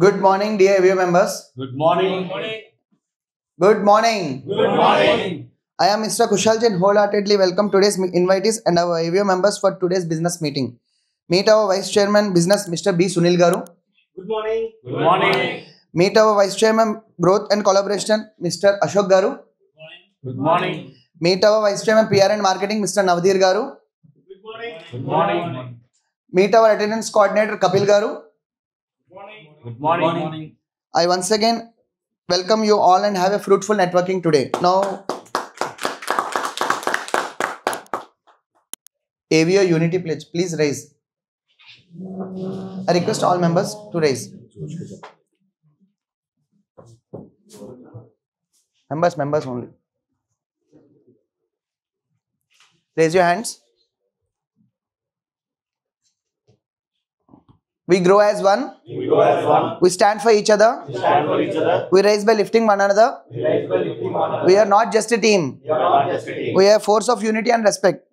Good morning, dear AVO members. Good morning. Good morning. Good morning. I am Mr. Kushal Jain. Wholeheartedly welcome today's invitees and our AVO members for today's business meeting. Meet our Vice Chairman Business, Mr. B. Sunil Garu. Good morning. Good morning. Meet our Vice Chairman Growth and Collaboration, Mr. Ashok Garu. Good morning. Meet our Vice Chairman PR and Marketing, Mr. Navadhir Garu. Good morning. Good morning. Meet our Attendance Coordinator, Kapil Garu. Good morning. I once again welcome you all and have a fruitful networking today. Now, AVO Unity Pledge, please raise. I request all members to raise. Members only. Raise your hands. We grow as one. We stand for each other. We rise by lifting one another. We are not just a team. We are a force of unity and respect.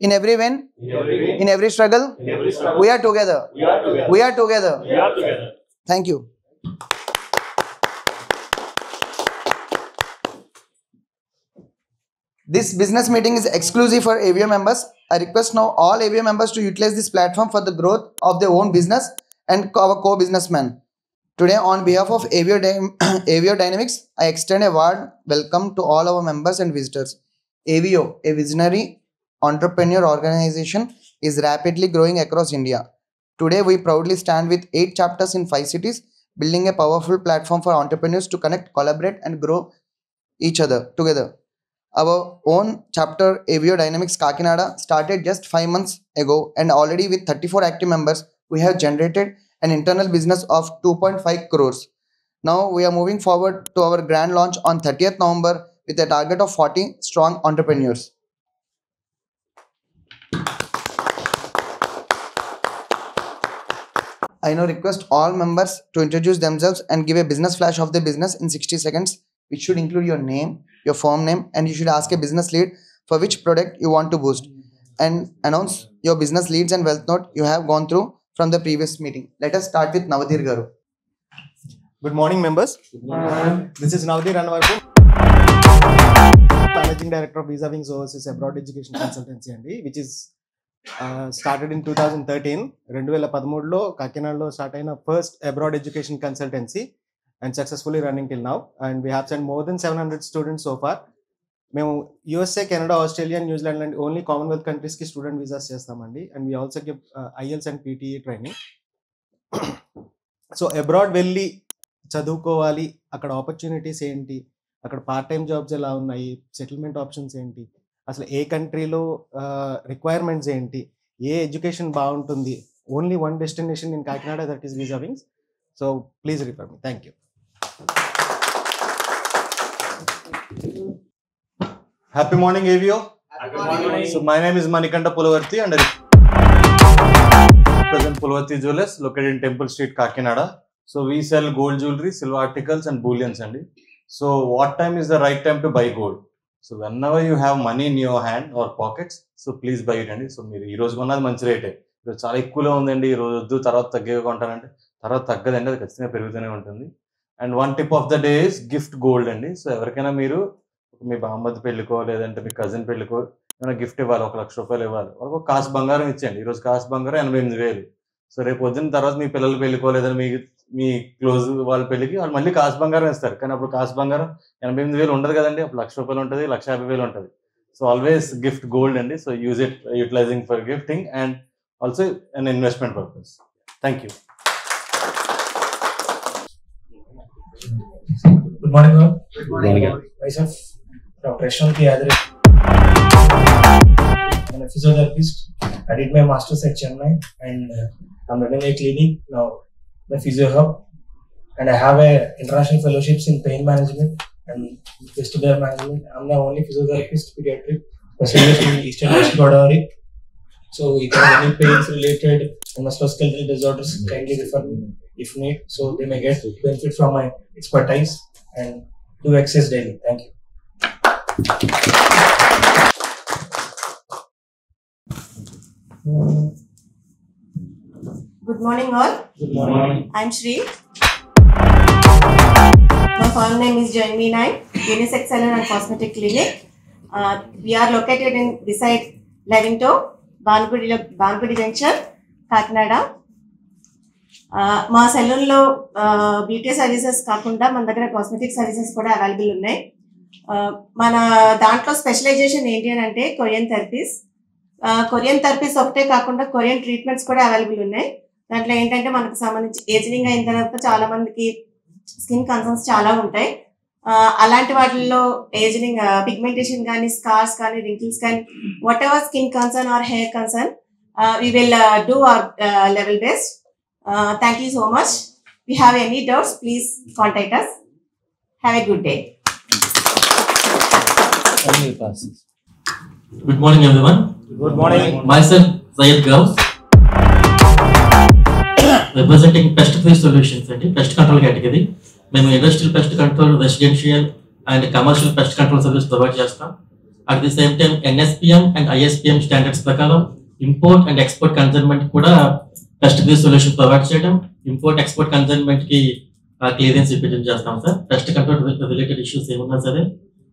In every win, in every struggle, we are together. We are together. Thank you. This business meeting is exclusive for AVO members. I request now all AVO members to utilize this platform for the growth of their own business and our co-businessmen. Today, on behalf of AVO Dynamics, I extend a warm welcome to all our members and visitors. AVO, a visionary entrepreneur organization, is rapidly growing across India. Today, we proudly stand with 8 chapters in 5 cities, building a powerful platform for entrepreneurs to connect, collaborate, and grow each other together. Our own chapter, AVO Dynamics Kakinada, started just 5 months ago, and already with 34 active members, we have generated an internal business of 2.5 crores. Now we are moving forward to our grand launch on 30th November with a target of 40 strong entrepreneurs. I now request all members to introduce themselves and give a business flash of their business in 60 seconds, which should include your name, your firm name, and you should ask a business lead for which product you want to boost, and announce your business leads and wealth note you have gone through from the previous meeting. Let us start with Navadhir Garu. Good morning, members. Good morning. This is Navadhir Anvarpu, Managing Director of Visa Wings Overseas Abroad Education Consultancy, which is started in 2013. 2013 Kakinadalo started a first abroad education consultancy and successfully running till now. And we have sent more than 700 students so far. మేము USA, Canada, Australia, New Zealand and only Commonwealth countries ki student visas చేస్తామండి, and we also give IELTS and PTE training. So abroad వెళ్ళి చదువుకోవాలి, అక్కడ opportunities ఏంటి, అక్కడ part time jobs ఎలా ఉన్నాయి, settlement options ఏంటి, అసలు ఏ కంట్రీలో రిక్వైర్మెంట్స్ ఏంటి, ఏ ఎడ్యుకేషన్ బాగుంటుంది, only one destination in Kakinada, that is visa wings. So please refer me. Thank you. Happy morning, AVO. Good morning. So my name is Manikanta Pulavarthi and I represent Pulavarthi Jewelers located in Temple Street, Kakinada. So we sell gold jewelry, silver articles and bullions. So what time is the right time to buy gold? So whenever you have money in your hand or pockets, so please buy it. So మీరు ఈ రోజు కొన్నది మంచి రేటే, ఈరోజు చాలా ఎక్కువలో ఉందండి, ఈ రోజు వద్దు తర్వాత తగ్గేవి కొంటానంటే తర్వాత తగ్గదండి, అది ఖచ్చితంగా పెరుగుతూనే ఉంటుంది. And one tip of the day is gift gold అండి. సో ఎవరికైనా మీరు మీ బామ్మది పెళ్ళికో లేదంటే మీ కజిన్ పెళ్ళికో ఏమైనా గిఫ్ట్ ఇవ్వాలి, 1 లక్ష రూపాయలు ఇవ్వాలి, వాళ్ళకు కాసు బంగారం ఇచ్చేయండి. ఈరోజు కాసు బంగారం 88,000. సో రేపు పొద్దున్న తర్వాత మీ పిల్లల పెళ్ళికో లేదంటే మీ క్లోజ్ వాళ్ళ పెళ్ళికి వాళ్ళు మళ్ళీ కాసు బంగారం ఇస్తారు, కానీ అప్పుడు కాసు బంగారం 88,000 ఉండదు కదండి, అప్పుడు 1,00,000 రూపాయలు ఉంటుంది, 1,50,000 ఉంటుంది. సో ఆల్వేస్ గిఫ్ట్ గోల్డ్ అండి. So use it utilising for gifting and also an investment purpose. Thank you. Good morning, all. Good morning. Myself, Dr. Yashwant Yadre. I'm a physiotherapist. I did my master's at Chennai and I'm running a clinic now, the Physio Hub. And I have a international fellowships in pain management and vestibular management. I'm the only physiotherapist pediatric specialist in Eastern West Godavari. So if you have any pains related musculoskeletal disorders, kindly refer me if need. So they may get benefit from my expertise and do exercise daily. Thank you. Good morning all. Good morning. I'm Shri. My firm name is Janvi Naik, Unisex Salon and Cosmetic Clinic. We are located in beside Lavington, Banpudi Junction, Kakinada. మా సెలూన్లో beauty services కాకుండా మన దగ్గర cosmetic services కూడా available ఉన్నాయి. మన దాంట్లో specialisation ఏంటి అని అంటే కొరియన్ థెరపీస్ ఒకటే కాకుండా కొరియన్ ట్రీట్మెంట్స్ కూడా అవైలబుల్ ఉన్నాయి. దాంట్లో ఏంటంటే మనకు సంబంధించి ఏజింగ్ అయిన తర్వాత చాలా మందికి స్కిన్ కన్సర్న్స్ చాలా ఉంటాయి. అలాంటి వాటిల్లో ఏజింగ్ పిగ్మెంటేషన్ కానీ స్కార్స్ కానీ రింకిల్స్ కానీ what ever skin concern or hair concern we will do our level best. Thank you so much. If you have any doubts, please contact us. Have a good day. Good morning, everyone. Good morning. Myself, Zayed Gauss, representing Pest Free Solutions and Pest Control category. మేము industrial pest control, residential and commercial pest control service provide చేస్తాం. At the same time NSPM and ISPM standards ప్రకారం import and export consignment కూడా pest free solution provide చేయడం, import export consignment కి clearance ఇప్పించడం చేస్తాం sir. Pest control related issues ఏమన్నా సరే,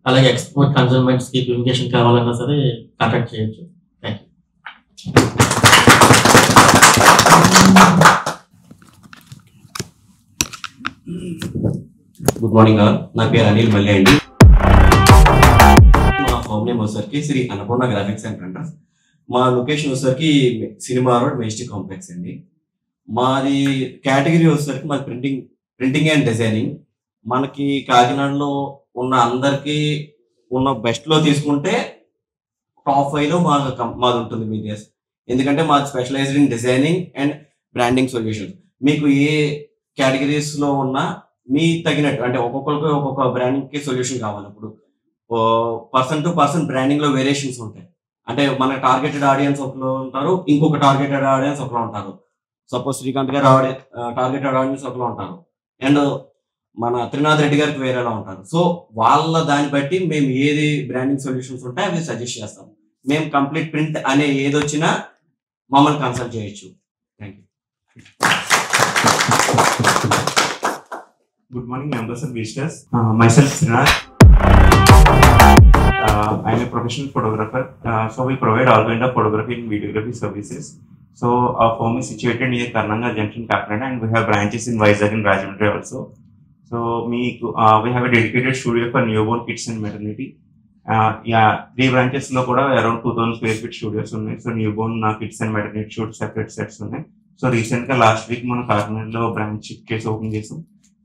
అలాగే ఎక్స్పోర్ట్ కన్సైన్మెంట్స్ కి ఫ్యూమిగేషన్ కావాలన్నా సరే కాంటాక్ట్ చేయొచ్చు. Thank you. Good morning all. నా పేరు అనిల్ మల్లి అండి. మా హోమ్ నేమ్ వచ్చేసరికి Shri Annapurna graphics and printers. మా లొకేషన్ వచ్చేసరికి సినిమా రోడ్ మెజెస్టిక్ కాంప్లెక్స్ అండి. మాది కేటగిరీ వచ్చేసరికి మాది ప్రింటింగ్ అండ్ డిజైనింగ్. మనకి కాకినాడలో ఉన్న అందరికీ ఉన్న బెస్ట్లో తీసుకుంటే టాప్ 5లో మాది ఉంటుంది మీడియాస్. ఎందుకంటే మాది specialised in designing and branding solutions. మీకు ఏ కేటగిరీస్లో ఉన్నా మీ తగినట్టు అంటే ఒక్కొక్కరికి ఒక్కొక్క బ్రాండింగ్కి సొల్యూషన్ కావాలి. ఇప్పుడు పర్సన్ టు పర్సన్ బ్రాండింగ్లో వేరియేషన్స్ ఉంటాయి. అంటే మన టార్గెటెడ్ ఆడియన్స్ ఒకలో ఉంటారు, ఇంకొక టార్గెటెడ్ ఆడియన్స్ ఒకలో ఉంటారు. సపోజ్ శ్రీకాంత్ గారు టార్గెటెడ్ ఆడియన్స్ ఒకలో ఉంటారు, అండ్ మన త్రినాథ్ రెడ్డి గారికి వేరేలా ఉంటారు. సో వాళ్ళ దాన్ని బట్టి మేము ఏది బ్రాండింగ్ సొల్యూషన్స్ ఉంటాయి అవి సజెస్ట్ చేస్తాం. మేము కంప్లీట్ ప్రింట్ అనే ఏది వచ్చినా మమ్మల్ని కన్సల్ట్ చేయొచ్చు. Thank you. Good morning, members and visitors. Myself, Srinath. I am a professional photographer. So we provide all kind of photography and videography services. So our firm is situated near Karnanga Junction, Kakinada, and we have branches in Vizag and Rajahmundry also. So we have a dedicated studio for newborn kids and maternity. 3 branches lo kuda around 2000 square feet studios unnai. So newborn kids and maternity shoot separate sets unnai. So recent ga last week మనం కాకినాడలో branch కేసు open చేసాం.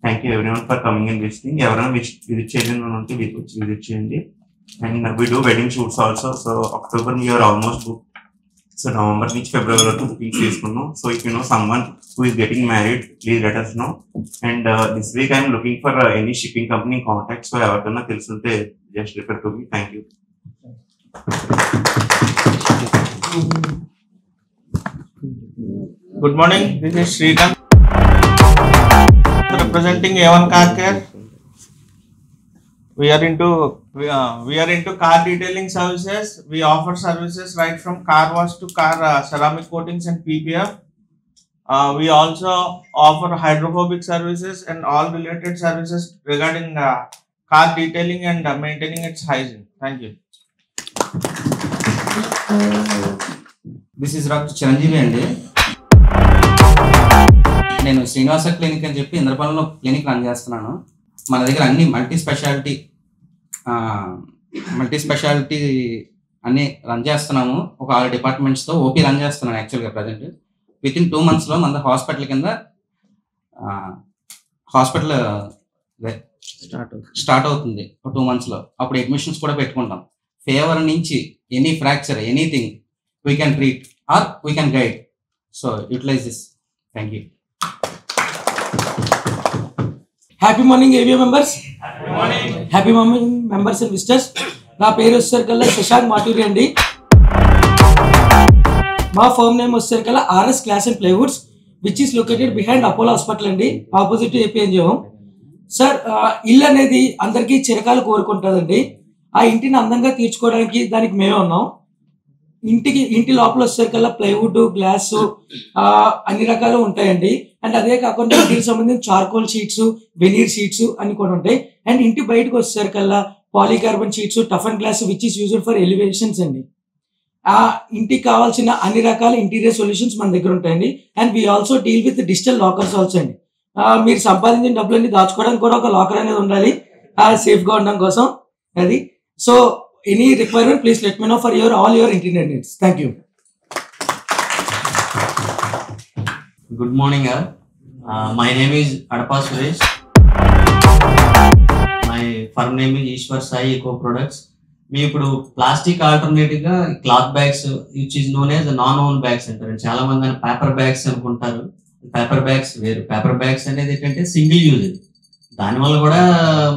Thank you everyone for coming and visiting. ఎవరైనా visit చేయడం ఉంటే వచ్చి visit చేయండి. And we do wedding shoots also. So October we're almost book. So November నుంచి ఫిబ్రవరి వరకు బుకింగ్స్ చేసుకున్నాం. So if you know someone who is getting married, please let us know. And this week I'm looking for any shipping company contact. So ఎవరికైనా తెలుసుంటే just refer to me. Thank you. Good morning. This is Srikanth, representing A1 Car Care. We are into car detailing services. We offer services right from car wash to car ceramic coatings and PPF. We also offer hydrophobic services and all related services regarding car detailing and maintaining its hygiene. Thank you. This is doctor Chiranjeevi అండి. నేను Srinivasa clinic అని చెప్పి ఇంద్రపాలెంలో clinic run చేస్తున్నాను. మన దగ్గర అన్ని multi speciality అన్ని run చేస్తున్నాము. ఒక 6 డిపార్ట్మెంట్స్తో ఓపీ రన్ చేస్తున్నాను యాక్చువల్గా ప్రజెంట్. విత్ ఇన్ 2 months మన హాస్పిటల్ కింద హాస్పిటల్ స్టార్ట్ అవుతుంది 2 months. అప్పుడు అడ్మిషన్స్ కూడా పెట్టుకుంటాం. ఫీవర్ నుంచి any fracture anything we can treat or we can guide. So utilize this. Thank you. Happy morning Avio members. Happy morning members and visitors. నా పేరు వచ్చేసరికల్లా శశాంక్ మాటూరి అండి. మా ఫర్మ్ నేమ్ వచ్చేసరికల్లా RS glass and plywoods which is located behind Apollo hospital అండి, opposite APNGO. Sir, ఇల్లు అనేది అందరికీ చిరకాలు కోరుకుంటుందండి. ఆ ఇంటిని అందంగా తీర్చుకోవడానికి దానికి మేమే ఉన్నాం. ఇంటి లోపల వచ్చేసరికల్లా ప్లైవుడ్, గ్లాస్ అన్ని రకాలు ఉంటాయండి. అండ్ అదే కాకుండా ఇంటికి సంబంధించిన చార్కోల్ షీట్స్, వెనీర్ షీట్స్ అన్ని కూడా ఉంటాయి. అండ్ ఇంటి బయటకు వచ్చేసరికల్లా polycarbon sheets, tough and glass which is used for elevations అండి. ఆ ఇంటికి కావాల్సిన అన్ని రకాల ఇంటీరియర్ సొల్యూషన్స్ మన దగ్గర ఉంటాయండి. And we also deal with digital lockers also అండి. మీరు సంపాదించిన డబ్బులన్నీ దాచుకోవడానికి కూడా ఒక లాకర్ అనేది ఉండాలి, సేఫ్గా ఉండడం కోసం. అది so any requirement please let me know for all your interior needs. Thank you. Good morning, all. My name is Adapa Suresh. My firm name is Ishwar Sai Eco Products. మీ ఇప్పుడు plastic alternative గా cloth bags which is known as non own bags అంటారు. చాలా మంది paper bags అనుకుంటారు. Paper bags వేరు. Paper bags అనేది ఏంటంటే single use. దానివల్ల కూడా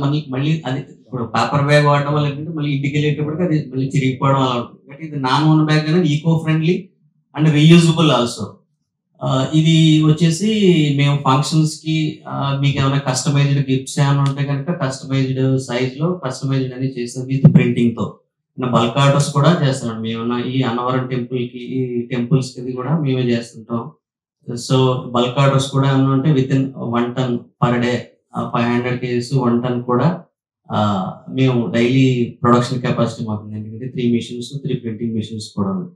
మళ్ళీ అది ఇప్పుడు పేపర్ బ్యాగ్ వాడడం వల్ల ఏంటంటే మళ్ళీ ఇంటికి వెళ్ళేటప్పటికి అది మళ్ళీ చిరిగిపోవడం అలా ఉంటుంది. బట్ ఇది నాన్ ఓన్ బ్యాగ్ అనేది eco friendly and reusable also. ఇది వచ్చేసి మేము ఫంక్షన్స్ కి మీకు ఏమైనా కస్టమైజ్డ్ గిఫ్ట్స్ ఏమైనా ఉంటే కనుక కస్టమైజ్డ్ సైజ్ లో కస్టమైజ్డ్ అనేది చేస్తాం విత్ ప్రింటింగ్ తో. బల్క్ ఆర్డర్స్ కూడా చేస్తాం మేము. ఈ అన్నవరం టెంపుల్ కి, ఈ టెంపుల్స్ కి కూడా మేమే చేస్తుంటాం. సో బల్క్ ఆర్డర్స్ కూడా ఏమన్నా ఉంటే with in 1 ton per day 500 kgs 1 ton కూడా మేము డైలీ ప్రొడక్షన్ కెపాసిటీ మాకు ఉంది. ఎందుకంటే 3 machines 3 printing machines కూడా ఉంది.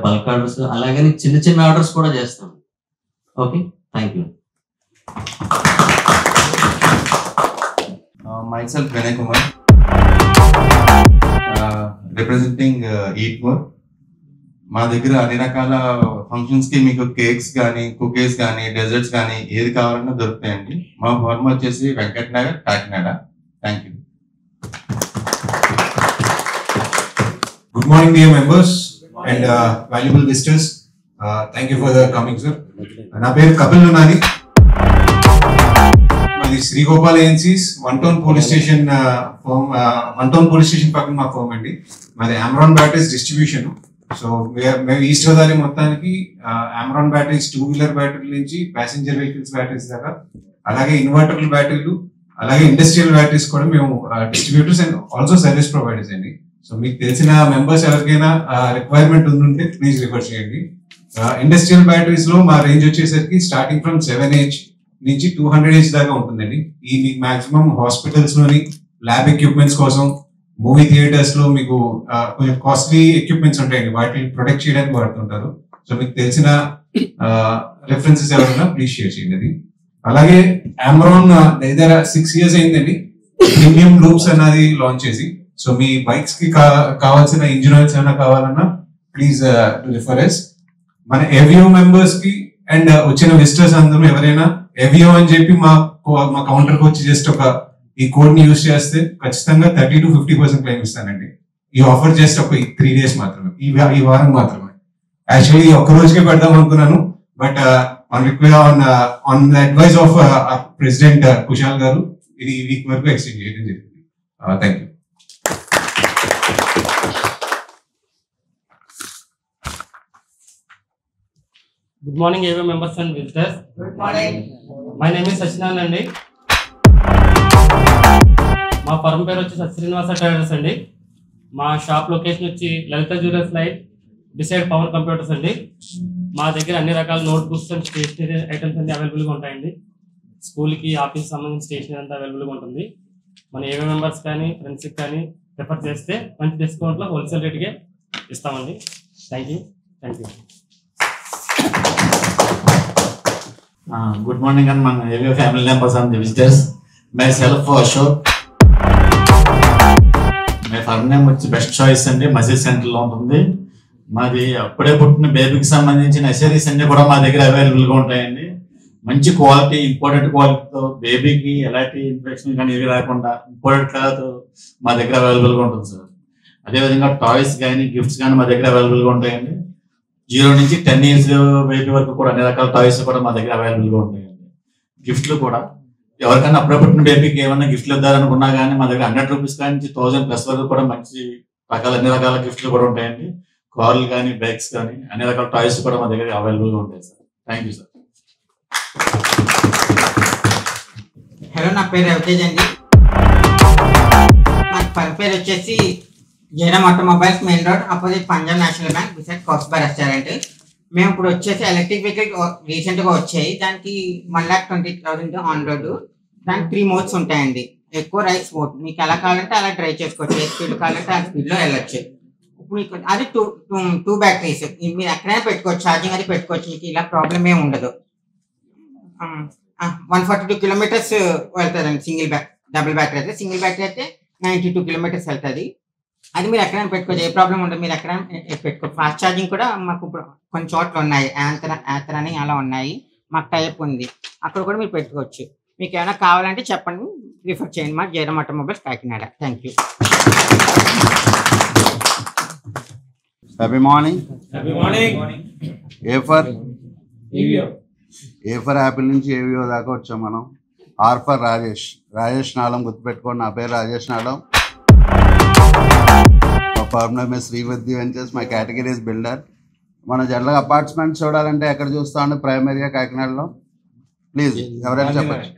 బల్క్ ఆర్డర్స్ అలాగే చిన్న చిన్న ఆర్డర్స్ కూడా చేస్తాం. Okay, thank you. Myself Vinay Kumar, representing Eatmore. మా దగ్గర అన్ని రకాల ఫంక్షన్స్ కి మీకు కేక్స్ కానీ, కుకీస్ కానీ, డెజర్ట్స్ కానీ ఏది కావాలన్నా దొరుకుతాయండి. మా ఫార్మ్ వచ్చేసి Venkat Nagar, Kakinada. Thank you. Good morning, dear members and valuable visitors. Thank you for the coming, sir. నా పేరు కపిల్ నునాని. మాది Shri Gopal agencies 1 Town police station firm, 1 Town police station పక్కన మా ఫార్మ్ అండి. మాది అమరాన్ బ్యాటరీస్ డిస్ట్రిబ్యూషన్. సో మేము ఈస్ట్ గోదావరి మొత్తానికి అమరాన్ బ్యాటరీస్ 2-wheeler బ్యాటరీల నుంచి ప్యాసింజర్ వెహికల్స్ బ్యాటరీస్ దాకా, అలాగే ఇన్వర్టర్ల బ్యాటరీలు, అలాగే ఇండస్ట్రియల్ బ్యాటరీస్ కూడా మేము distributors and also service providers అండి. సో మీకు తెలిసిన మెంబర్స్ ఎవరికైనా రిక్వైర్మెంట్ ఉంటే ప్లీజ్ రిఫర్ చేయండి. ఇండస్ట్రియల్ బ్యాటరీస్ లో మా రేంజ్ వచ్చేసరికి స్టార్టింగ్ ఫ్రమ్ 7H నుంచి 200H దాకా ఉంటుందండి. ఈ మీకు మాక్సిమం హాస్పిటల్స్ లోని ల్యాబ్ ఎక్విప్మెంట్స్ కోసం, మూవీ థియేటర్స్ లో మీకు కొంచెం కాస్ట్లీ ఎక్విప్మెంట్స్ ఉంటాయండి, వాటిని ప్రొటెక్ట్ చేయడానికి వాడుతుంటారు. సో మీకు తెలిసిన రెఫరెన్సెస్ ఎవరైనా ప్లీజ్ షేర్ చేయండి. అలాగే అమరాన్ దగ్గర 6 years అయిందండి ప్రీమియం లూప్స్ అన్నది లాంచ్ చేసి. సో మీ బైక్స్ కి కావాల్సిన ఇంజిన్ ఆయిల్స్ ఏమైనా కావాలన్నా ప్లీజ్ రిఫర్ ఎస్. మన ఎవియో మెంబర్స్ కి అండ్ వచ్చిన విజిటర్స్ అందరూ ఎవరైనా ఎవియో అని చెప్పి మా కౌంటర్ కి వచ్చి జస్ట్ ఒక ఈ కోడ్ ని యూజ్ చేస్తే ఖచ్చితంగా 30 to 50% క్లెయిమ్ ఇస్తానండి. ఈ ఆఫర్ జస్ట్ ఒక 3 days మాత్రమే, ఈ వారం మాత్రమే. యాక్చువల్లీ ఈ ఒక్క రోజుకే పెడదాం అనుకున్నాను, but on advice of president Kushal గారు ఇది ఈ వీక్ వరకు ఎక్స్టెండ్ చేయడం జరిగింది. Thank you. Good morning, AVM members and visitors. Good morning. My name is Sachinand అండి. మా ఫర్మ్ పేరు వచ్చి శ్రీనివాస ట్రేడర్స్ అండి. మా షాప్ లొకేషన్ వచ్చి Lalitha jewellers line beside Pavan computers అండి. మా దగ్గర అన్ని రకాల నోట్బుక్స్ అండ్ స్టేషనరీ ఐటమ్స్ అన్ని అవైలబుల్గా ఉంటాయండి. స్కూల్కి, ఆఫీస్కి సంబంధించిన స్టేషనరీ అంతా అవైలబుల్గా ఉంటుంది. మన ఏవే మెంబర్స్ కానీ ఫ్రెండ్స్కి కానీ ప్రిఫర్ చేస్తే మంచి డిస్కౌంట్లో హోల్సేల్ రేట్కే ఇస్తామండి. Thank you. Good morning and my family members and the visitors. Myself Ashok. My firm name వచ్చి బెస్ట్ చాయిస్ అండి, మసీద్ సెంటర్ లో ఉంటుంది. మాది అప్పుడే పుట్టిన బేబీకి సంబంధించిన ఎసరీస్ అన్ని కూడా మా దగ్గర అవైలబుల్ గా ఉంటాయండి. మంచి క్వాలిటీ, ఇంపార్టెంట్ క్వాలిటీతో బేబీకి ఎలాంటి ఇన్ఫెక్షన్ కానీ ఏవి రాకుండా ఇంపార్టెంట్ క్లాత్ మా దగ్గర అవైలబుల్ గా ఉంటుంది సార్. అదేవిధంగా టాయ్స్ కానీ గిఫ్ట్స్ కానీ మా దగ్గర అవైలబుల్ గా ఉంటాయండి. 0 నుంచి 10 years బేబీ వరకు కూడా అన్ని రకాల టాయ్స్ కూడా మా దగ్గర అవైలబుల్ గా ఉంటాయండి. గిఫ్ట్లు కూడా ఎవరికైనా అప్పుడే పుట్టిన బేబీకి ఏమన్నా గిఫ్ట్లు ఇద్దారనుకున్నా కానీ మా దగ్గర 100 rupees నుంచి 1000+ వరకు కూడా మంచి అన్ని రకాల గిఫ్ట్లు కూడా ఉంటాయండి. కార్లు కానీ, బైక్స్ కానీ అన్ని రకాల టాయ్స్ కూడా మా దగ్గర అవైలబుల్ గా ఉంటాయి sir. Thank you sir. Hello, నా పేరు రవితేజ్ అండి. నాకు ఫర్ పేరు వచ్చేసి Jayaram automobiles main road opposite Punjab national bank beside కోస్బా రెస్టారెంట్. మేము ఇప్పుడు వచ్చేసి ఎలక్ట్రిక్ వెహికల్ రీసెంట్గా వచ్చాయి. దానికి 1,20,000 ఆన్ రోడ్. దానికి 3 మోడ్స్ ఉంటాయండి. ఎక్కువ రైస్ మోడ్, మీకు ఎలా కావాలంటే అలా డ్రైవ్ చేసుకోవచ్చు. ఏ స్పీడ్ కావాలంటే ఆ స్పీడ్లో వెళ్ళొచ్చు. ఇప్పుడు మీకు అది టూ బ్యాటరీస్ మీరు ఎక్కడైనా పెట్టుకోవచ్చు, ఛార్జింగ్ అది పెట్టుకోవచ్చు. మీకు ఇలా ప్రాబ్లం ఏమి ఉండదు. 142 కిలోమీటర్స్ వెళ్తుందండి సింగిల్ డబుల్ బ్యాటరీ అయితే. సింగిల్ బ్యాటరీ అయితే 92 కిలోమీటర్స్ వెళ్తుంది. అది మీరు ఎక్కడైనా పెట్టుకోవచ్చు, ఏ ప్రాబ్లం ఉండదు. మీరు ఎక్కడైనా పెట్టుకోవచ్చు. ఫాస్ట్ ఛార్జింగ్ కూడా మాకు కొన్ని చోట్ల ఉన్నాయి. యాంతర్ అని అలా ఉన్నాయి, మాకు టైప్ ఉంది. అక్కడ కూడా మీరు పెట్టుకోవచ్చు. మీకు ఏమైనా కావాలంటే చెప్పండి, రిఫర్ చేయండి. మా Jayaram automobiles Kakinada. Thank you. Happy morning. Happy morning. A for Apple నుంచి ఏవియో దాకా వచ్చాం మనం. ఆర్ ఫర్ రాజేష్ నాలం గుర్తుపెట్టుకోండి. నా పేరు రాజేష్ నాలం. మా firm name Srivaddi ventures. My category is builder. మనం జనరల్గా అపార్ట్మెంట్స్ చూడాలంటే ఎక్కడ చూస్తామండి? ప్రైమ్ ఏరియా కాకినాడలో. ప్లీజ్ ఎవరైనా చెప్పచ్చు.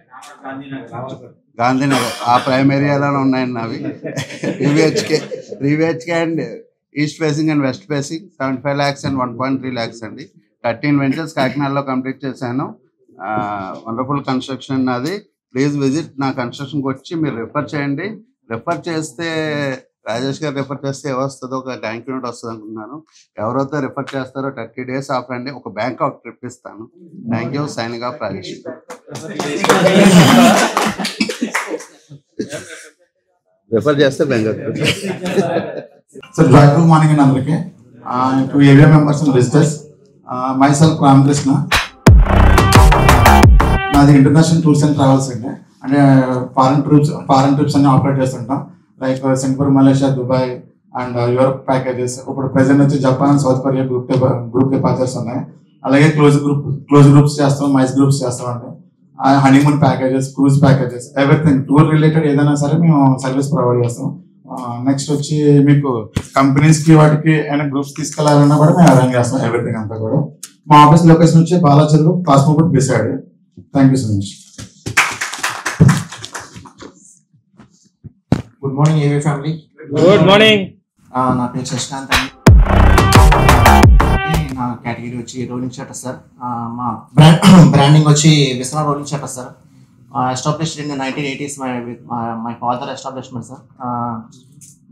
గాంధీనగర్ ఆ ప్రైమ్ ఏరియాలోనే ఉన్నాయండి అవి. 3 BHK and east facing and west facing 75 lakhs and 1.3 lakhs అండి. 13 వెంచర్స్ కాకినాడలో కంప్లీట్ చేశాను. వండర్ఫుల్ కన్స్ట్రక్షన్ అది. Please visit. నా కన్స్ట్రక్షన్కి వచ్చి మీరు రిఫర్ చేయండి. రిఫర్ చేస్తే రాజేష్ గారు రిఫర్ చేస్తే ఏమొస్తుందో ఒక థ్యాంక్ యూ నోట్ వస్తుంది అనుకుంటున్నాను. ఎవరైతే రిఫర్ చేస్తారో 30 days ఆఫర్ అండి. ఒక బ్యాంకాక్ ట్రిప్ ఇస్తాను. Thank you. Signing off Rajesh. Refer చేస్తే Bangkok. So, joyful morning in అందరికి. To area members and visitors, myself Ramakrishna. నాది ఇంటర్నేషనల్ టూర్స్ అండ్ ట్రావెల్స్ అండి. అంటే ఫారెన్ ట్రిప్స్ అన్ని ఆపరేట్ చేస్తుంటాం. Like Singapore, Malaysia, Dubai and Europe packages. ఇప్పుడు present వచ్చి Japan, south Korea group departures ఉన్నాయి. అలాగే క్లోజ్ గ్రూప్స్ చేస్తాం, మైస్ గ్రూప్స్ చేస్తామండి. Honeymoon packages, cruise packages, everything tour related ఏదైనా సరే మేము సర్వీస్ ప్రొవైడ్ చేస్తాం. నెక్స్ట్ వచ్చి మీకు కంపెనీస్కి వాటికి ఏమైనా గ్రూప్స్ తీసుకెళ్లాలన్నా కూడా మేము అరేంజ్ చేస్తాం. ఎవ్రీథింగ్ అంతా కూడా. మా ఆఫీస్ లొకేషన్ వచ్చి బాలాచర్లు కాస్మోపుట్ beside. Thank you so much. Good morning ఏవీ ఫ్యామిలీ. Good morning. నా పేరు శశికాంత్ అండి. నా కేటగిరీ వచ్చి రోలింగ్ షట్టర్స్ సార్. మా బ్రాండింగ్ వచ్చి Viswanath rolling shutters sir. Established in the 1980s my father establishment sir.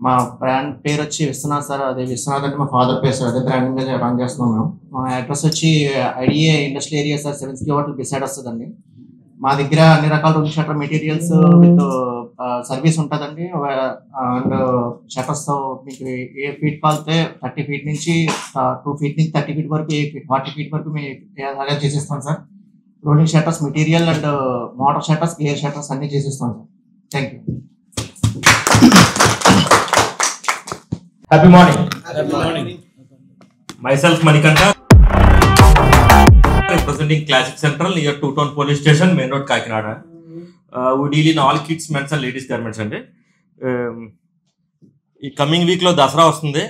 మా బ్రాండ్ పేరు వచ్చి విశ్వనాథ్ సార్. అదే విశ్వనాథ్ అంటే మా ఫాదర్ పేరు సార్. అదే బ్రాండింగ్ రన్ చేస్తున్నాం మేము. మా అడ్రస్ వచ్చి IDA industrial area sir. 7th hotel beside వస్తుందండి. మా దగ్గర అన్ని రకాల room shutter materials with service ఉంటుందండి. అండ్ షట్టర్స్ మీకు ఏ ఫీట్ కాలితే 30 feet నుంచి 2 feet నుంచి 30 feet వరకు, 40 feet వరకు మేము అరేంజ్ చేసేస్తాం sir. Rolling shutters material and motor shutters, air shutters అన్ని చేసిస్తాం sir. Thank you. Happy morning. Myself Manikanta, representing Classic Central near Two Town Police Station, Main Road, Kakinada. We deal in all kids, men's and ladies garments అండి. ఈ coming వీక్లో దసరా వస్తుంది.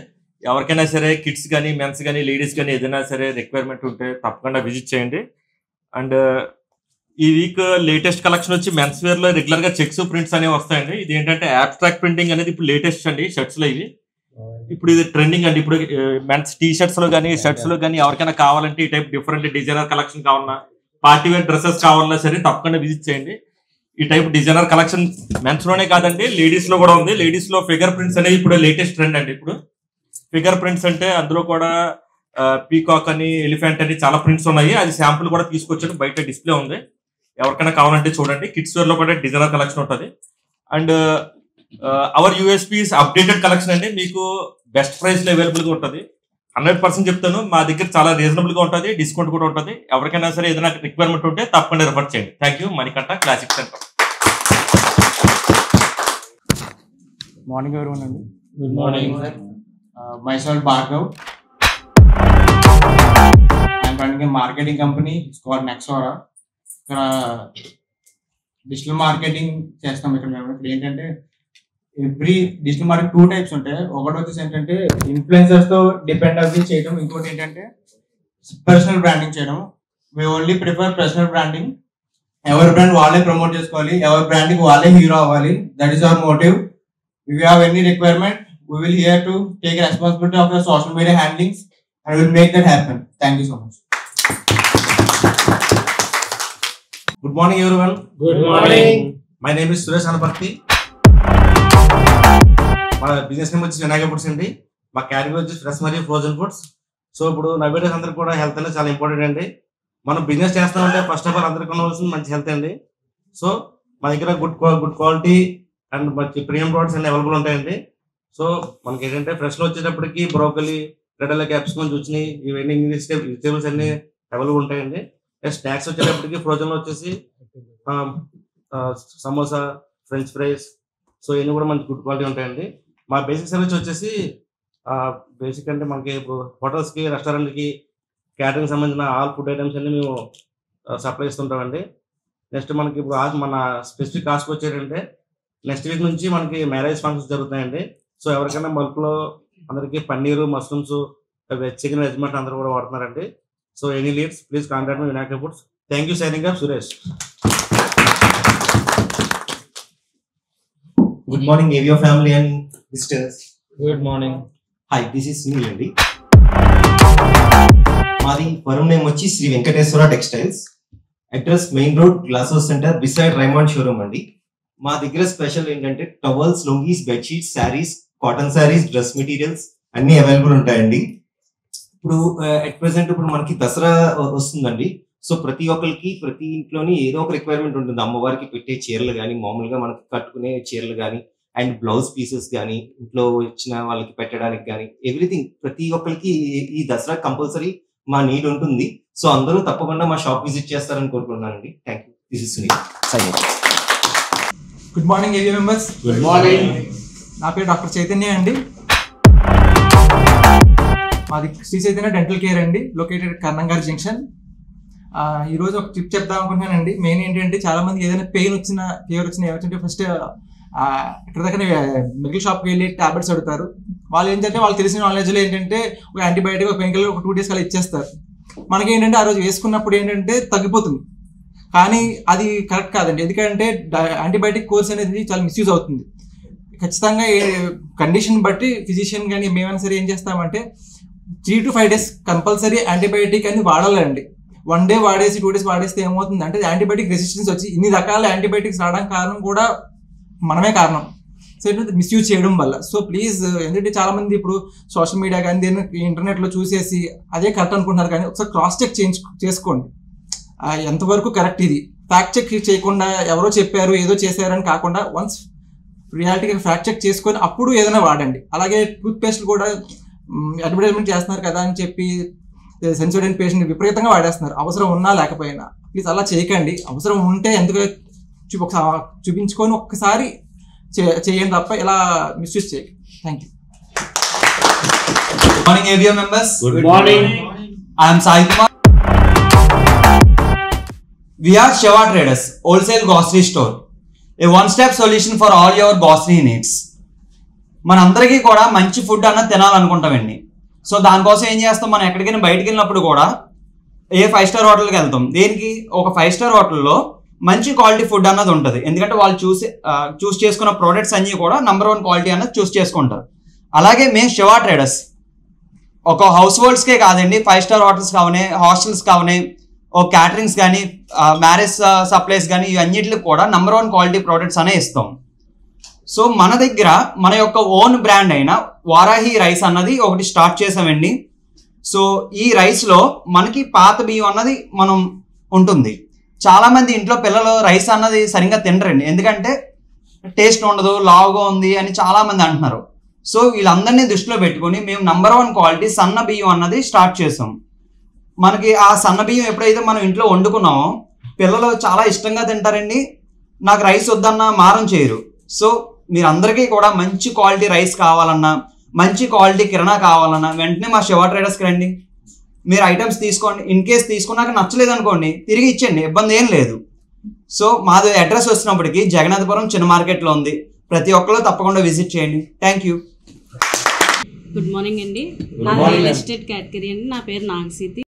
ఎవరికైనా సరే kids కానీ men's కానీ లేడీస్ కానీ ఏదైనా సరే రిక్వైర్మెంట్ ఉంటే తప్పకుండా విజిట్ చేయండి. అండ్ ఈ వీక్ లేటెస్ట్ కలెక్షన్ వచ్చి మెన్స్ వేర్ లో రెగ్యులర్ గా చెక్స్ ప్రింట్స్ అనేవి వస్తాయండి. ఇది ఏంటంటే అబ్స్ట్రాక్ట్ ప్రింటింగ్ అనేది ఇప్పుడు లేటెస్ట్ అండి షర్ట్స్ లో. ఇవి ఇప్పుడు ఇది ట్రెండింగ్ అండి. ఇప్పుడు మెన్స్ టీ షర్ట్స్ లో కానీ షర్ట్స్ లో కానీ ఎవరికైనా కావాలంటే ఈ టైప్ డిఫరెంట్ డిజైనర్ కలెక్షన్ కావాలన్నా, పార్టీ వేర్ డ్రెస్సెస్ కావాలన్నా సరే తప్పకుండా విజిట్ చేయండి. ఈ టైప్ డిజైనర్ కలెక్షన్ మెన్స్ లోనే కాదండి, లేడీస్ లో కూడా ఉంది. లేడీస్ లో ఫిగర్ ప్రింట్స్ అనేది ఇప్పుడు లేటెస్ట్ ట్రెండ్ అండి. ఇప్పుడు ఫిగర్ ప్రింట్స్ అంటే అందులో కూడా పీకాక్ అని, ఎలిఫెంట్ అని చాలా ప్రింట్స్ ఉన్నాయి. అది శాంపుల్ కూడా తీసుకొచ్చాను, బయట డిస్ప్లే ఉంది. ఎవరికైనా కావాలంటే చూడండి. కిడ్స్ వేర్ లో కూడా డిజైనర్ కలెక్షన్ ఉంటుంది. And hour USPs updated collection అండి. మీకు బెస్ట్ ప్రైస్ లో అవైలబుల్ గా ఉంటుంది. 100% చెప్తాను. మా దగ్గర చాలా రీజనబుల్ గా ఉంటుంది, డిస్కౌంట్ కూడా ఉంటుంది. ఎవరికైనా సరే ఏదైనా రిక్వైర్మెంట్ ఉంటే తప్పకుండా రిఫర్ చేయండి. Thank you. Manikanta, classic centre. Morning ఎవరు అండి. Good morning. Myself Bhargav. I'm running a marketing company. It's called Nexora. ఇక్కడ డిజిటల్ మార్కెటింగ్ చేస్తాం. ఇక్కడ మేము ఇప్పుడు ఏంటంటే ఎవ్రీ డిజిటల్ మార్కెట్ 2 types ఉంటాయి. ఒకటి వచ్చేసి ఏంటంటే ఇన్ఫ్లుయెన్సర్స్ తో డిపెండ్ అవి చేయడం. ఇంకోటి ఏంటంటే పర్సనల్ బ్రాండింగ్ చేయడం. We only prefer personal branding. ఎవరి బ్రాండ్ వాళ్ళే ప్రమోట్ చేసుకోవాలి, ఎవరి బ్రాండింగ్ వాళ్ళే హీరో అవ్వాలి. That is our motive. If you have any requirement we will here to take responsibility of your social media handlings and we will make that happen. Thank you so much. Good morning everyone. Good morning. My name is Suresh Anaparthi. మా business name వచ్చి Vinayaka foods అండి. మా category వచ్చి fresh మరియు frozen foods. So ఇప్పుడు nowadays అందరికి కూడా health అనేది చాలా ఇంపార్టెంట్ అండి. మనం బిజినెస్ చేస్తామంటే ఫస్ట్ ఆఫ్ ఆల్ అందరికీ ఉండవలసింది మంచి హెల్త్ అండి. సో మా దగ్గర గుడ్ క్వాలిటీ అండ్ మంచి ప్రీమియం ప్రోడక్ట్స్ అన్ని అవైలబుల్ ఉంటాయండి. సో మనకి ఏంటంటే ఫ్రెష్లో వచ్చేటప్పటికి బ్రోకలీ, రెడ్ అలా క్యాప్సికమ్, చుచ్చిని ఇవన్నీ వెజిటేబుల్స్ అన్ని అవైలబుల్ ఉంటాయండి. స్నాక్స్ వచ్చేటప్పటికి ఫ్రోజన్లో వచ్చేసి సమోసా, ఫ్రెంచ్ ఫ్రైస్, సో ఇవన్నీ కూడా మంచి గుడ్ క్వాలిటీ ఉంటాయండి. మా బేసిక్ సర్వీస్ వచ్చేసి బేసిక్ అంటే మనకి ఇప్పుడు హోటల్స్కి, రెస్టారెంట్కి, క్యాటరింగ్ సంబంధించిన ఆల్ ఫుడ్ ఐటమ్స్ అన్ని మేము సప్లై ఇస్తుంటామండి. నెక్స్ట్ మనకి ఇప్పుడు మన స్పెసిఫిక్ కాస్ట్ వచ్చేటంటే నెక్స్ట్ వీక్ నుంచి మనకి మ్యారేజ్ ఫంక్షన్స్ జరుగుతాయండి. సో ఎవరికైనా బల్క్లో అందరికీ పన్నీరు, మష్రూమ్స్, చికెన్, వెజ్ మటన్ అందరూ కూడా వాడుతున్నారండి. So any leads please contact మీ Vinayaka foods. Thank you. Signing up Suresh. Good morning, Avio family and visitors. Good morning. Hi, this is Sunil Andy. మాది ఫర్మ్ నేమ్ వచ్చి Sri Venkateswara textiles. Address main road, గ్లాసో centre, beside Raymond showroom అండి. మా దగ్గర special ఏంటంటే towels, lungis, bedsheets, saris, cotton saris, dress materials అన్ని available ఉంటాయండి. ఇప్పుడు అట్ ప్రెసెంట్ ఇప్పుడు మనకి దసరా వస్తుందండి. సో ప్రతి ఒక్కరికి ప్రతి ఇంట్లోని ఏదో ఒక రిక్వైర్మెంట్ ఉంటుంది. అమ్మవారికి పెట్టే చీరలు కానీ, మామూలుగా మనకి కట్టుకునే చీరలు కానీ, అండ్ బ్లౌజ్ పీసెస్ కానీ, ఇంట్లో వచ్చిన వాళ్ళకి పెట్టడానికి కానీ, ఎవ్రీథింగ్ ప్రతి ఒక్కరికి ఈ దసరా కంపల్సరీ మా నీడ్ ఉంటుంది. సో అందరూ తప్పకుండా మా షాప్ విజిట్ చేస్తారని కోరుకుంటున్నానండి. Thank you. This is Sunil. Good morning Avio members. Good morning. నా పేరు డాక్టర్ చైతన్య అండి. మాది శ్రీ చైతన్య డెంటల్ కేర్ అండి, లొకేటెడ్ కర్నంగారి జంక్షన్. ఈరోజు ఒక టిప్ చెప్దాం అనుకుంటున్నానండి. మెయిన్ ఏంటంటే చాలా మంది ఏదైనా పెయిన్ వచ్చినా, ఫీవర్ వచ్చినా ఏమంటే ఫస్ట్ ఇక్కడ దగ్గర మెడికల్ షాప్కి వెళ్ళి టాబ్లెట్స్ అడుగుతారు. వాళ్ళు ఏంటంటే వాళ్ళు తెలిసిన నాలెడ్జ్లో ఏంటంటే ఒక యాంటీబయాటిక్, ఒక పెయిన్ కిల్లర్ ఒక 2 days అలా ఇచ్చేస్తారు. మనకి ఏంటంటే ఆ రోజు వేసుకున్నప్పుడు ఏంటంటే తగ్గిపోతుంది, కానీ అది కరెక్ట్ కాదండి. ఎందుకంటే యాంటీబయాటిక్ కోర్స్ అనేది చాలా మిస్యూజ్ అవుతుంది. ఖచ్చితంగా కండిషన్ బట్టి ఫిజిషియన్ కానీ మేమైనా సరే ఏం చేస్తామంటే 3 to 5 days కంపల్సరీ యాంటీబయాటిక్ అని వాడాలండి. 1 day వాడేసి 2 days వాడేస్తే ఏమవుతుంది అంటే యాంటీబయాటిక్ రెసిస్టెన్స్ వచ్చి ఇన్ని రకాల యాంటీబయాటిక్స్ రావడానికి కారణం కూడా మనమే కారణం. సో ఏంటంటే మిస్యూజ్ చేయడం వల్ల. సో ప్లీజ్, ఎందుకంటే చాలా మంది ఇప్పుడు సోషల్ మీడియా కానీ దేని ఇంటర్నెట్లో చూసేసి అదే కరెక్ట్ అనుకుంటున్నారు, కానీ ఒకసారి క్రాస్ చెక్ చేసుకోండి ఎంతవరకు కరెక్ట్. ఇది ఫ్యాక్ట్ చెక్ చేయకుండా ఎవరో చెప్పారు ఏదో చేశారని కాకుండా వన్స్ రియాలిటీగా ఫ్యాక్ట్ చెక్ చేసుకొని అప్పుడు ఏదైనా వాడండి. అలాగే టూత్ పేస్ట్ కూడా అడ్వర్టైజ్మెంట్ చేస్తున్నారు కదా అని చెప్పి సెన్సోడైన్ పేస్ట్ విపరీతంగా వాడేస్తున్నారు, అవసరం ఉన్నా లేకపోయినా. ప్లీజ్ అలా చేయకండి. అవసరం ఉంటే ఎందుకు చూపించుకొని ఒక్కసారి చేయండి తప్ప ఇలా మిస్యూజ్ చేయండి. Thank you. Good morning, AVO members. Good morning. I am Sai Kumar. We are Shiva Traders, wholesale grocery store, a one-step solution for all your grocery needs. మనందరికీ కూడా మంచి ఫుడ్ అన్నది తినాలనుకుంటామండి. సో దానికోసం ఏం చేస్తాం, మనం ఎక్కడికైనా బయటకు వెళ్ళినప్పుడు కూడా ఏ 5 star హోటల్కి వెళ్తాం. దేనికి? ఒక 5 star హోటల్లో మంచి క్వాలిటీ ఫుడ్ అన్నది ఉంటుంది. ఎందుకంటే వాళ్ళు చూస్ చేసుకున్న ప్రోడక్ట్స్ అన్నీ కూడా నంబర్ 1 క్వాలిటీ అన్నది చూస్ చేసుకుంటారు. అలాగే మేము శివ ట్రేడర్స్ ఒక హౌస్ హోల్డ్స్కే కాదండి, 5 star హోటల్స్ కావనే, హాస్టల్స్ కావనే, ఓ క్యాటరింగ్స్ కానీ, మ్యారేజ్ సప్లైస్ కానీ, ఇవన్నిటికి కూడా నంబర్ 1 క్వాలిటీ ప్రోడక్ట్స్ అనే ఇస్తాం. సో మన దగ్గర మన యొక్క ఓన్ బ్రాండ్ అయిన వారాహి రైస్ అన్నది ఒకటి స్టార్ట్ చేసామండి. సో ఈ రైస్లో మనకి పాత బియ్యం అన్నది మనం ఉంటుంది. చాలామంది ఇంట్లో పిల్లలు రైస్ అన్నది సరిగ్గా తినరండి, ఎందుకంటే టేస్ట్ ఉండదు, లావుగా ఉంది అని చాలామంది అంటున్నారు. సో వీళ్ళందరినీ దృష్టిలో పెట్టుకొని మేము నంబర్ 1 క్వాలిటీ సన్న బియ్యం అన్నది స్టార్ట్ చేసాం. మనకి ఆ సన్న బియ్యం ఎప్పుడైతే మనం ఇంట్లో వండుకున్నామో పిల్లలు చాలా ఇష్టంగా తింటారండి, నాకు రైస్ వద్దన్న మారం చేయరు. సో మీరందరికీ కూడా మంచి క్వాలిటీ రైస్ కావాలన్నా, మంచి క్వాలిటీ కిరాణా కావాలన్నా వెంటనే మా శివ ట్రేడర్స్కి రండి. మీరు ఐటమ్స్ తీసుకోండి. ఇన్ కేస్ తీసుకున్నాక నచ్చలేదు అనుకోండి, తిరిగి ఇచ్చేయండి, ఇబ్బంది ఏం లేదు. సో మాది అడ్రస్ వచ్చినప్పటికీ జగన్నాథపురం చిన్న మార్కెట్లో ఉంది. ప్రతి ఒక్కరు తప్పకుండా విజిట్ చేయండి. Thank you. గుడ్ మార్నింగ్ అండి. నా రియల్ ఎస్టేట్ కేటగిరీ అండి. నా పేరు నాగసీతి.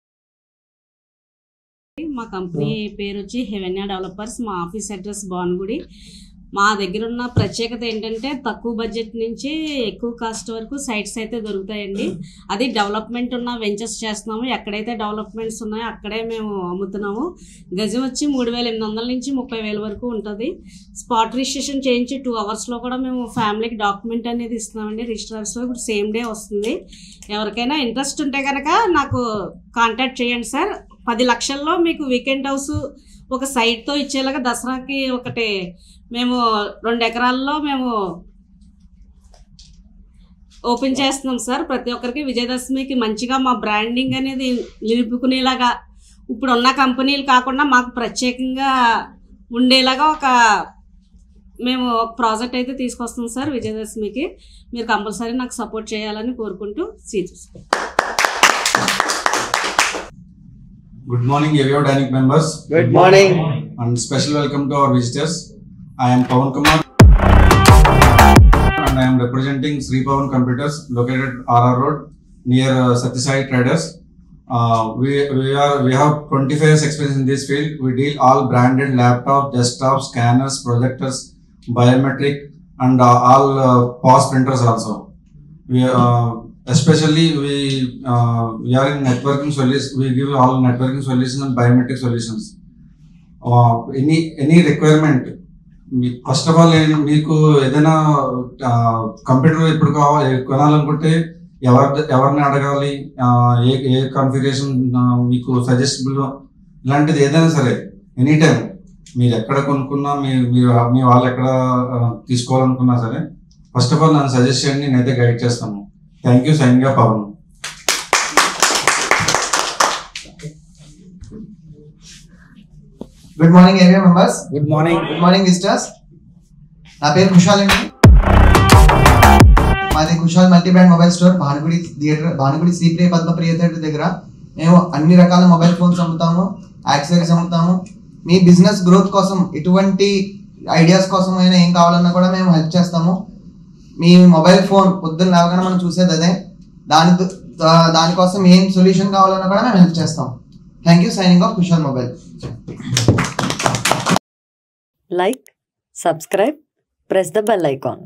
మా కంపెనీ పేరు వచ్చి హెవెన్యా డెవలపర్స్. మా ఆఫీస్ అడ్రస్ భానుగుడి. మా దగ్గర ఉన్న ప్రత్యేకత ఏంటంటే తక్కువ బడ్జెట్ నుంచి ఎక్కువ కాస్ట్ వరకు సైట్స్ అయితే దొరుకుతాయండి. అది డెవలప్మెంట్ ఉన్న వెంచర్స్ చేస్తున్నాము. ఎక్కడైతే డెవలప్మెంట్స్ ఉన్నాయో అక్కడే మేము అమ్ముతున్నాము. గజం వచ్చి 3,800 నుంచి 30,000 వరకు ఉంటుంది. స్పాట్ రిజిస్ట్రేషన్ చేయించి 2 అవర్స్లో కూడా మేము ఫ్యామిలీకి డాక్యుమెంట్ అనేది ఇస్తున్నామండి. రిజిస్టర్స్లో ఇప్పుడు సేమ్ డే వస్తుంది. ఎవరికైనా ఇంట్రెస్ట్ ఉంటే కనుక నాకు కాంటాక్ట్ చేయండి సార్. 10 లక్షల్లో మీకు వీకెండ్ హౌస్ ఒక సైట్తో ఇచ్చేలాగా దసరాకి ఒకటి మేము 2 ఎకరాల్లో మేము ఓపెన్ చేస్తున్నాం సార్. ప్రతి ఒక్కరికి విజయదశమికి మంచిగా మా బ్రాండింగ్ అనేది నిలుపుకునేలాగా ఇప్పుడు ఉన్న కంపెనీలు కాకుండా మాకు ప్రత్యేకంగా ఉండేలాగా మేము ఒక ప్రాజెక్ట్ అయితే తీసుకొస్తాం సార్ విజయదశమికి. మీరు కంపల్సరీ నాకు సపోర్ట్ చేయాలని కోరుకుంటూ Good morning, Avio Dynamic members. Good morning. And special welcome to our visitors. I am Pawan Kumar and I am representing Sri Pawan Computers located at RR Road near Sathya Sai Traders. We have 25 years experience in this field. We deal all branded laptops, desktops, scanners, projectors, biometric and all POS printers also. Especially we are in networking solutions. We give all networking solutions and biometric solutions. Any requirement. First of all, మీకు ఏదైనా computer ఇప్పుడు కొనాలనుకుంటే ఎవరిని అడగాలి, ఏ configuration మీకు suggestible, ఇలాంటిది ఏదైనా సరే any time మీరు ఎక్కడ కొనుక్కున్నా మీ వాళ్ళు ఎక్కడ తీసుకోవాలనుకున్నా సరే ఫస్ట్ ఆఫ్ ఆల్ నన్ను సజెస్ట్ చేయండి, నేనైతే గైడ్ చేస్తాను. Thank you. సైన్ గా Pavan. Good morning area members. Good morning. Good morning visitors. నా పేరు కుషాల్ అండి. మాది Kushal multi brand mobile store Bhanugudi Sripriya Padmapriya theatre దగ్గర. మేము అన్ని రకాల మొబైల్ ఫోన్స్ అమ్ముతాము, యాక్సెసరీస్ అమ్ముతాము. మీ బిజినెస్ గ్రోత్ కోసం ఎటువంటి ఐడియాస్ కోసం అయినా ఏం కావాలన్నా కూడా మేము హెల్ప్ చేస్తాము. మీ మొబైల్ ఫోన్ పొద్దున్న లేవగానే మనం చూసేది అదే. దానికోసం ఏం సొల్యూషన్ కావాలన్నా కూడా మేము హెల్ప్ చేస్తాం. Thank you. Signing off Kushal mobile. Like, subscribe, press the bell icon.